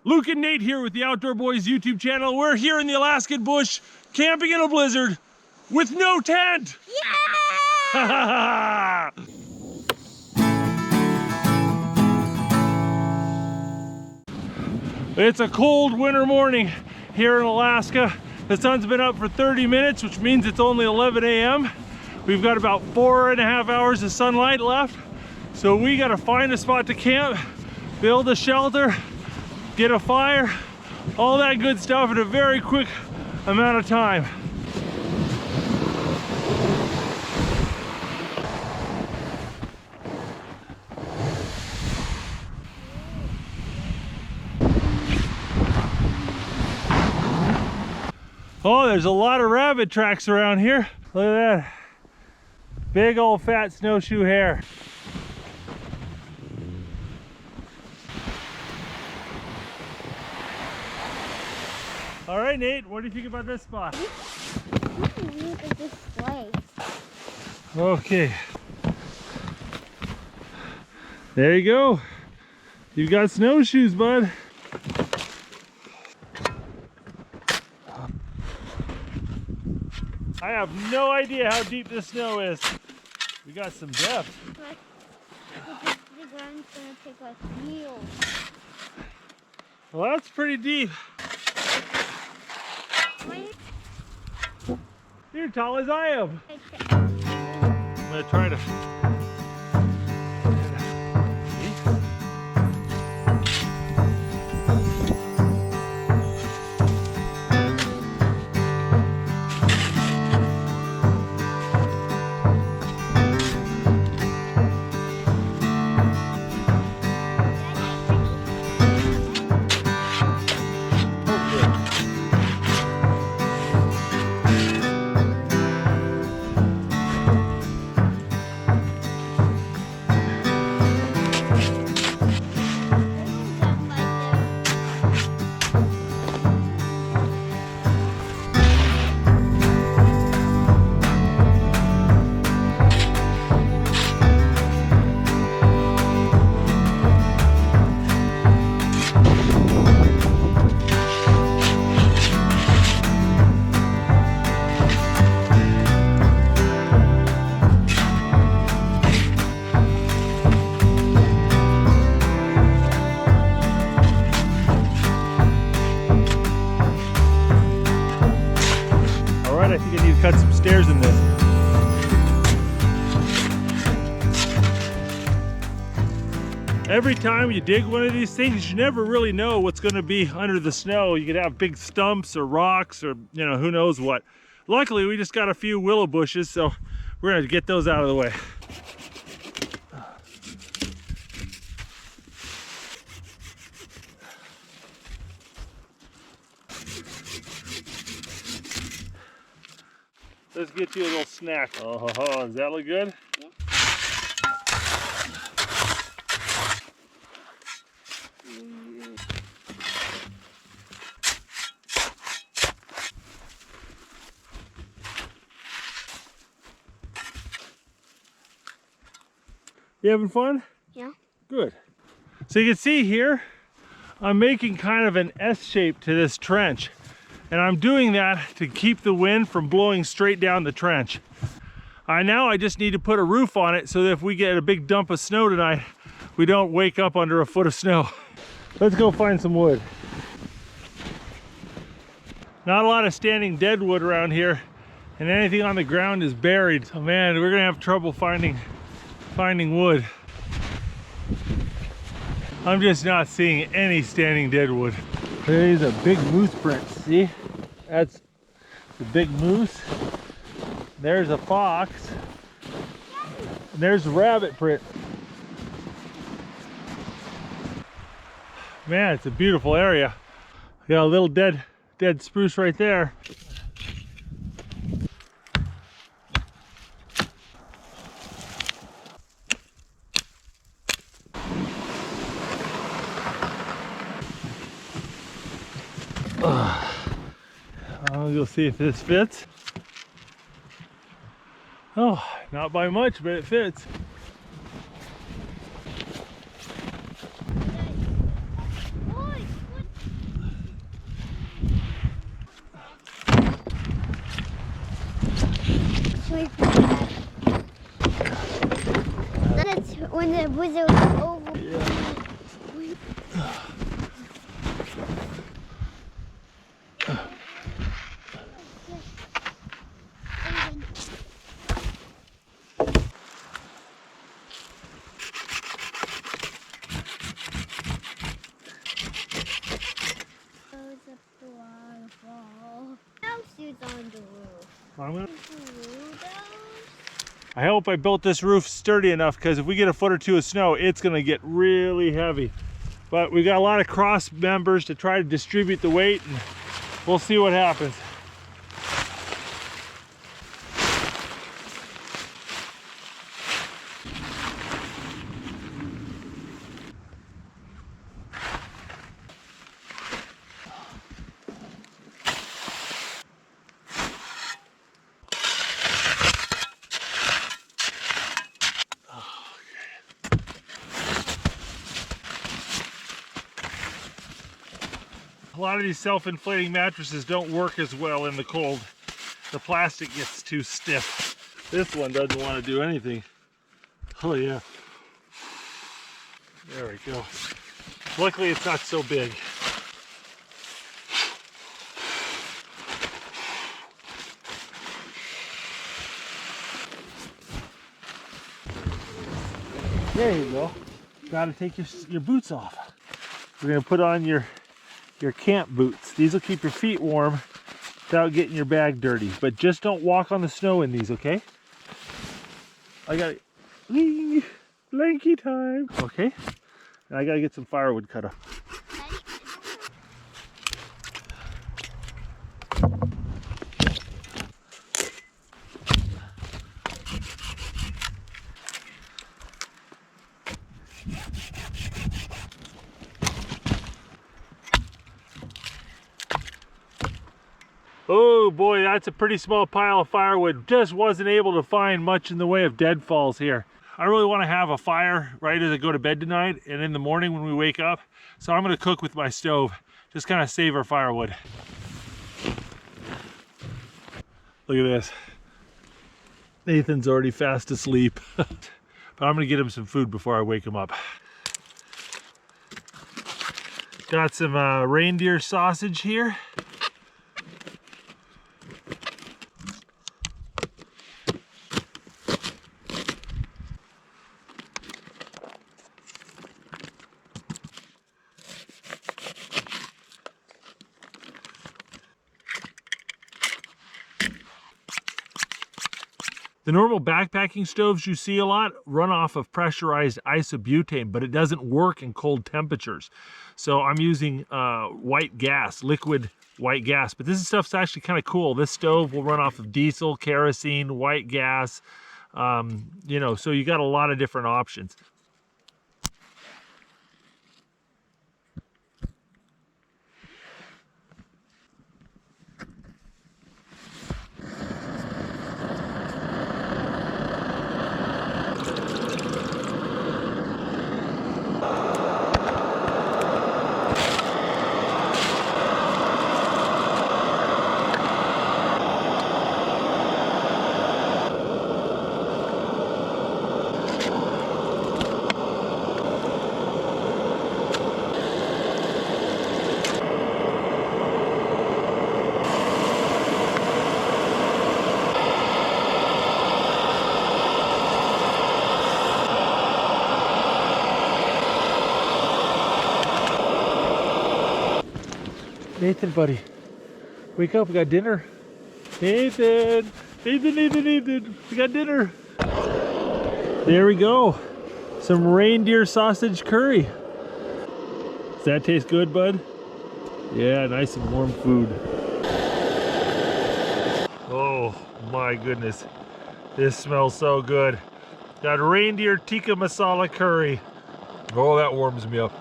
Luke and Nate here with the Outdoor Boys YouTube channel. We're here in the Alaskan bush, camping in a blizzard with no tent. Yeah! It's a cold winter morning here in Alaska. The sun's been up for 30 minutes, which means it's only 11 a.m. We've got about 4.5 hours of sunlight left. So we gotta find a spot to camp, build a shelter, get a fire, all that good stuff in a very quick amount of time. Oh, there's a lot of rabbit tracks around here. Look at that. Big old fat snowshoe hare. All right, Nate, what do you think about this spot? Okay. There you go. You've got snowshoes, bud. I have no idea how deep this snow is. We got some depth. The ground's gonna take like years. Well, that's pretty deep. You're tall as I am. I'm gonna try to. I think I need to cut some stairs in this. Every time you dig one of these things, you never really know what's going to be under the snow. You could have big stumps or rocks or, you know, who knows what. Luckily, we just got a few willow bushes, so we're going to get those out of the way. Let's get you a little snack. Oh, does that look good? Yeah. You having fun? Yeah. Good. So you can see here, I'm making kind of an S shape to this trench. And I'm doing that to keep the wind from blowing straight down the trench. Now I just need to put a roof on it so that if we get a big dump of snow tonight, we don't wake up under a foot of snow. Let's go find some wood. Not a lot of standing dead wood around here, and anything on the ground is buried. So man, we're gonna have trouble finding wood. I'm just not seeing any standing dead wood. There's a big moose print, see? That's the big moose. There's a fox. And there's a rabbit print. Man, it's a beautiful area. Got a little dead spruce right there. You'll see if this fits. Oh, not by much, but it fits. with that. That's when the wizard was over. Yeah. I hope I built this roof sturdy enough, because if we get a foot or two of snow, it's going to get really heavy. But we got a lot of cross members to try to distribute the weight, and we'll see what happens. A lot of these self-inflating mattresses don't work as well in the cold. The plastic gets too stiff. This one doesn't want to do anything. Oh yeah. There we go. Luckily it's not so big. There you go. Gotta take your boots off. We're gonna put on your camp boots. These will keep your feet warm without getting your bag dirty. But just don't walk on the snow in these, okay? I got blankie time. Okay. And I gotta get some firewood cut up. Oh boy, that's a pretty small pile of firewood. Just wasn't able to find much in the way of deadfalls here. I really want to have a fire right as I go to bed tonight and in the morning when we wake up. So I'm going to cook with my stove. Just kind of save our firewood. Look at this. Nathan's already fast asleep. But I'm going to get him some food before I wake him up. Got some reindeer sausage here. The normal backpacking stoves you see a lot run off of pressurized isobutane, but it doesn't work in cold temperatures. So I'm using white gas, liquid white gas. But this stuff's actually kind of cool. This stove will run off of diesel, kerosene, white gas, you know, so you got a lot of different options. Nathan, buddy, wake up, we got dinner. Nathan, Nathan, we got dinner. There we go. Some reindeer sausage curry. Does that taste good, bud? Yeah, nice and warm food. Oh my goodness, this smells so good. Got reindeer tikka masala curry. Oh, that warms me up.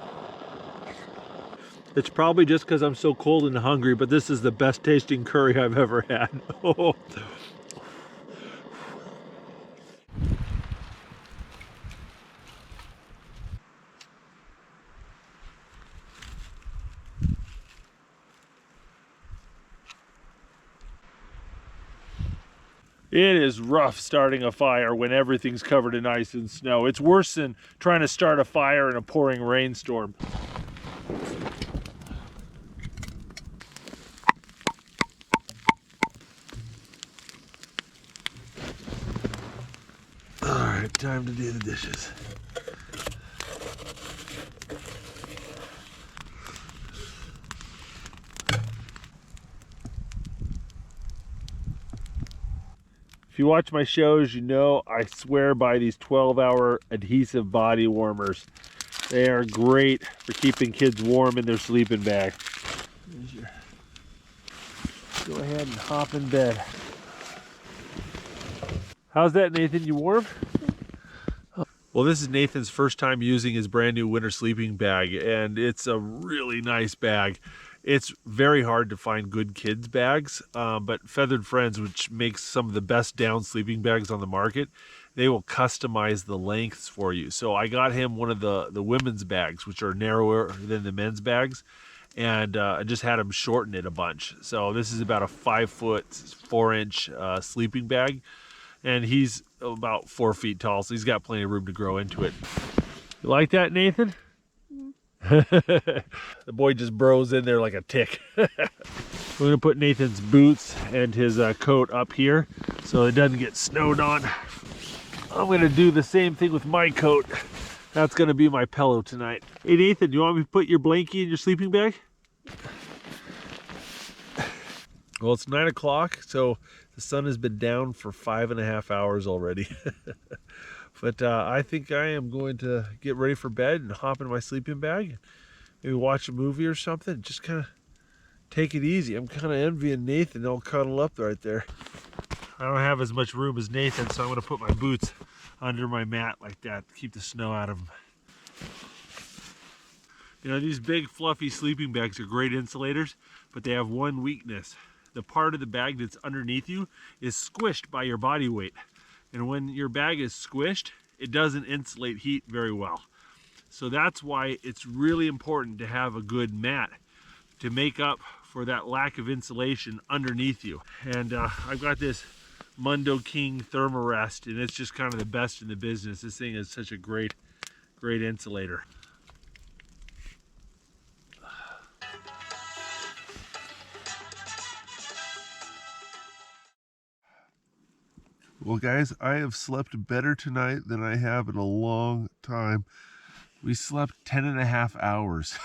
It's probably just because I'm so cold and hungry, but this is the best tasting curry I've ever had. Oh. It is rough starting a fire when everything's covered in ice and snow. It's worse than trying to start a fire in a pouring rainstorm. All right, time to do the dishes. If you watch my shows, you know I swear by these 12-hour adhesive body warmers. They are great for keeping kids warm in their sleeping bag. Go ahead and hop in bed. How's that, Nathan? You warm? Well, this is Nathan's first time using his brand new winter sleeping bag, and it's a really nice bag. It's very hard to find good kids bags, but Feathered Friends, which makes some of the best down sleeping bags on the market, they will customize the lengths for you. So I got him one of the women's bags, which are narrower than the men's bags, and I just had him shorten it a bunch. So this is about a 5'4" sleeping bag, and he's about 4 feet tall, so he's got plenty of room to grow into it. You like that, Nathan? The boy just burrows in there like a tick. We're gonna put Nathan's boots and his coat up here so it doesn't get snowed on. I'm gonna do the same thing with my coat. That's gonna be my pillow tonight. Hey Nathan, do you want me to put your blankie in your sleeping bag? Well, it's 9 o'clock, so the sun has been down for 5.5 hours already. But I think I am going to get ready for bed and hop in my sleeping bag. Maybe watch a movie or something. Just kind of take it easy. I'm kind of envying Nathan. They'll cuddle up right there. I don't have as much room as Nathan, so I'm going to put my boots under my mat like that to keep the snow out of them. You know, these big fluffy sleeping bags are great insulators, but they have one weakness. The part of the bag that's underneath you is squished by your body weight. And when your bag is squished, it doesn't insulate heat very well. So that's why it's really important to have a good mat to make up for that lack of insulation underneath you. And I've got this Mundo King Thermarest, and it's just kind of the best in the business. This thing is such a great insulator. Well guys, I have slept better tonight than I have in a long time. We slept 10.5 hours.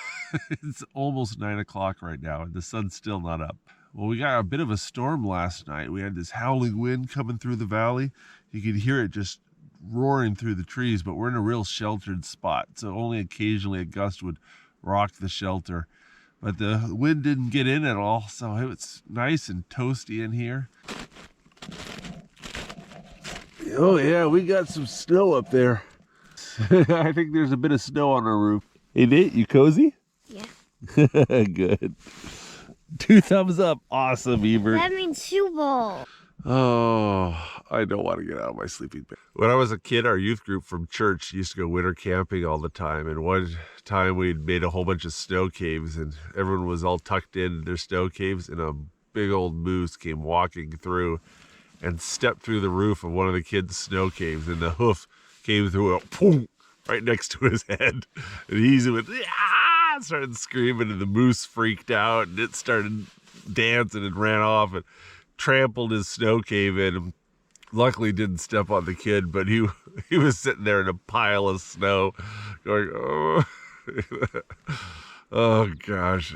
It's almost 9 o'clock right now and the sun's still not up. Well, we got a bit of a storm last night. We had this howling wind coming through the valley. You could hear it just roaring through the trees, but we're in a real sheltered spot. So only occasionally a gust would rock the shelter. But the wind didn't get in at all, so it was nice and toasty in here. Oh yeah, we got some snow up there. I think there's a bit of snow on our roof. Hey Nate, you cozy? Yeah. Good. 2 thumbs up. Awesome, Ebert. That means Super Bowl. Oh, I don't want to get out of my sleeping bag. When I was a kid, our youth group from church used to go winter camping all the time. And one time we'd made a whole bunch of snow caves and everyone was all tucked in their snow caves and a big old moose came walking through and stepped through the roof of one of the kids' snow caves, and the hoof came through a boom, right next to his head. And he went, ah! Started screaming, and the moose freaked out, and it started dancing and ran off and trampled his snow cave in. And luckily didn't step on the kid, but he was sitting there in a pile of snow going, oh, oh gosh.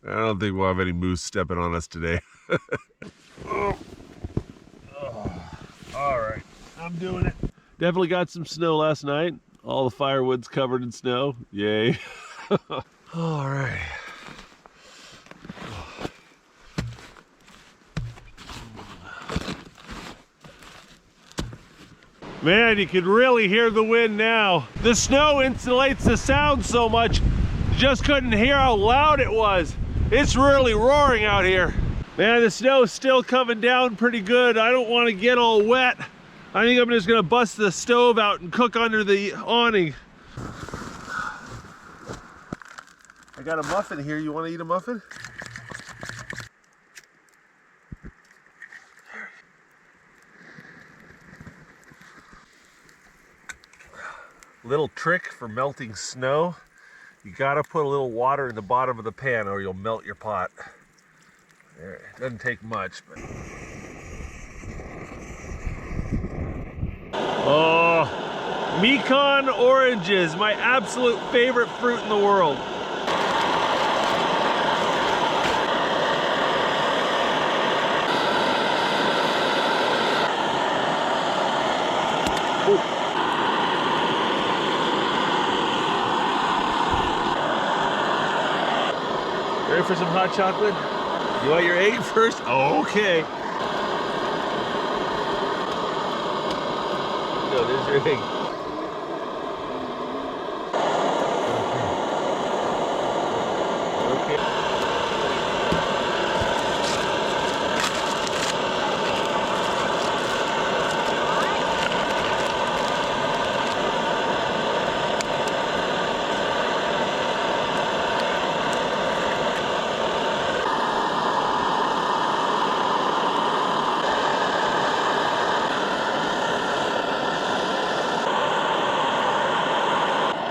I don't think we'll have any moose stepping on us today. Oh. All right, I'm doing it. Definitely got some snow last night. All the firewood's covered in snow. Yay. All right. Man, you can really hear the wind now. The snow insulates the sound so much, you just couldn't hear how loud it was. It's really roaring out here. Man, the snow's still coming down pretty good. I don't want to get all wet. I think I'm just gonna bust the stove out and cook under the awning. I got a muffin here. You want to eat a muffin? Little trick for melting snow. You gotta put a little water in the bottom of the pan or you'll melt your pot. There, it doesn't take much, but... Oh, Mekong oranges, my absolute favorite fruit in the world. Ready for some hot chocolate? You want your egg first? Oh, okay. No, there's your egg. Okay.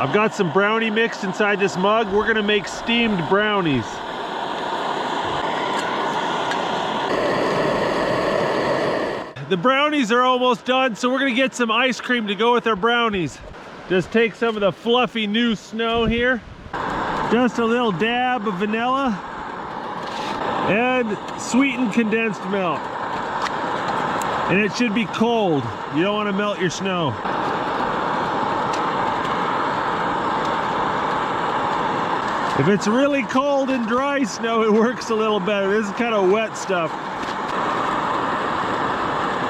I've got some brownie mixed inside this mug. We're gonna make steamed brownies. The brownies are almost done, so we're gonna get some ice cream to go with our brownies. Just take some of the fluffy new snow here. Just a little dab of vanilla and sweetened condensed milk. And it should be cold. You don't want to melt your snow. If it's really cold and dry snow, it works a little better. This is kind of wet stuff.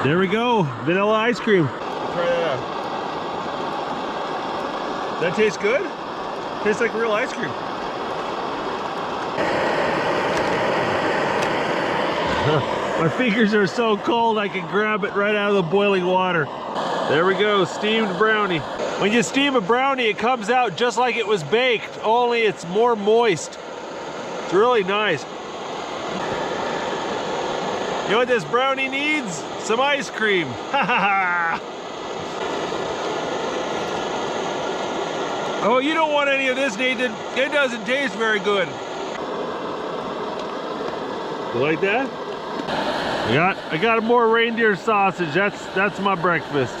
There we go, vanilla ice cream. Try that out. Does that taste good? Tastes like real ice cream. My fingers are so cold I can grab it right out of the boiling water. There we go, steamed brownie. When you steam a brownie, it comes out just like it was baked, only it's more moist. It's really nice. You know what this brownie needs? Some ice cream. Ha ha ha! Oh, you don't want any of this, Nathan. It doesn't taste very good. You like that? I got more reindeer sausage. That's my breakfast.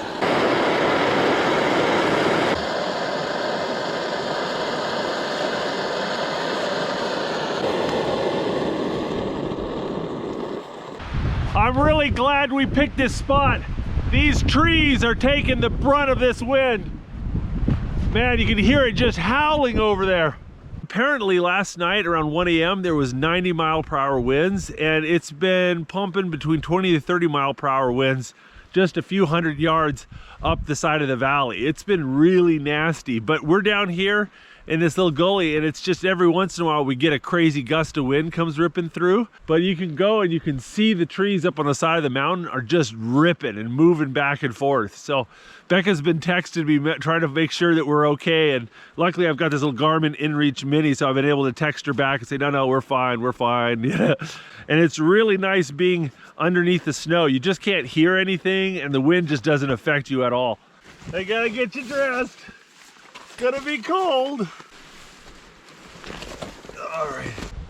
I'm really glad we picked this spot. These trees are taking the brunt of this wind. Man, you can hear it just howling over there. Apparently last night around 1 a.m. there was 90-mile-per-hour winds, and it's been pumping between 20 to 30-mile-per-hour winds just a few hundred yards up the side of the valley. It's been really nasty, but we're down here in this little gully, and it's just every once in a while we get a crazy gust of wind comes ripping through. But you can go and you can see the trees up on the side of the mountain are just ripping and moving back and forth. So Becca's been texting me trying to make sure that we're okay, and luckily I've got this little Garmin InReach Mini, so I've been able to text her back and say, no, we're fine, we're fine. Yeah. And it's really nice being underneath the snow. You just can't hear anything, and the wind just doesn't affect you at all. I gotta get you dressed. It's gonna be cold.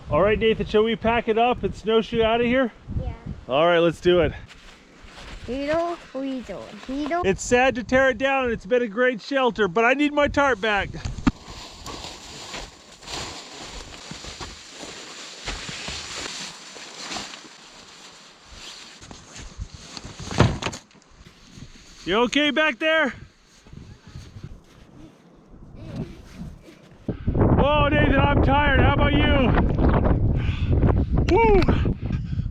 All right, Nathan, shall we pack it up and snowshoe out of here? Yeah. All right, let's do it. It's sad to tear it down, and it's been a great shelter, but I need my tarp back. You okay back there? Oh, Nathan, I'm tired. How about you? Woo!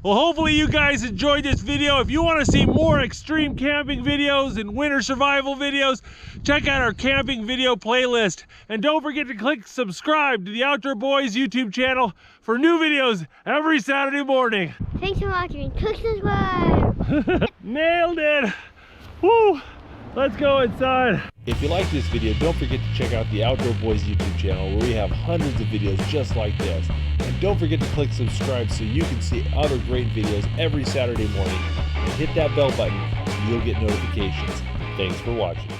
Well, hopefully you guys enjoyed this video. If you want to see more extreme camping videos and winter survival videos, check out our camping video playlist. And don't forget to click subscribe to the Outdoor Boys YouTube channel for new videos every Saturday morning. Thanks for watching. Click subscribe. Nailed it. Woo! Let's go inside. If you like this video, don't forget to check out the Outdoor Boys YouTube channel where we have hundreds of videos just like this. And don't forget to click subscribe so you can see other great videos every Saturday morning. And hit that bell button so you'll get notifications. Thanks for watching.